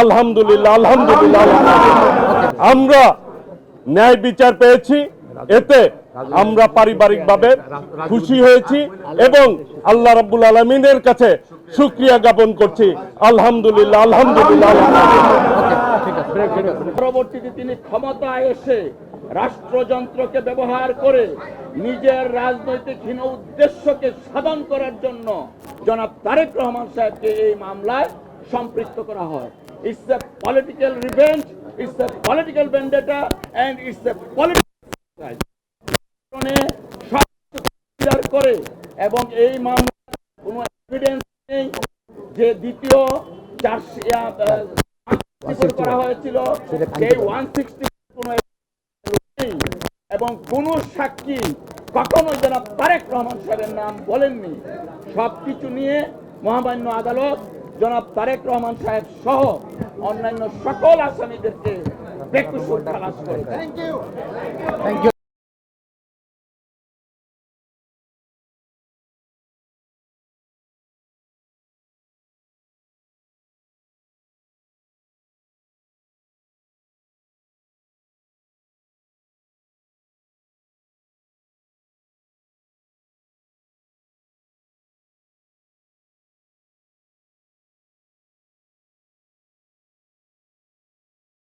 আলহামদুলিল্লাহ, আলহামদুলিল্লাহ। আমরা ন্যায় বিচার পেয়েছি, এতে আমরা পারিবারিকভাবে খুশি হয়েছি এবং আল্লাহ রাব্বুল আলামিনের কাছে শুকরিয়া জ্ঞাপন করছি। আলহামদুলিল্লাহ, আলহামদুলিল্লাহ। পরবর্তীতে তিনি ক্ষমতায় এসে রাষ্ট্রযন্ত্রকে ব্যবহার করে নিজের রাজনৈতিক হীন উদ্দেশ্যকে সাধন করার জন্য জনাব তারেক রহমান সাহেবকে এই মামলায় সম্পৃক্ত করা হয়। It's a political revenge, it's a political vendetta and it's a political করে এবং এই মামলা কোনো এভিডেন্স নেই যে দ্বিতীয় করা হয়েছিল সেই 160 এবং কোন সাক্ষী কখনোই জনাব তারেক রহমান সাহেবের নাম বলেননি। সবকিছু নিয়ে মহামান্য আদালত জনাব তারেক রহমান সাহেব সহ অন্যান্য সকল আসামিদেরকে বেকসুর খালাস করে। Thank you.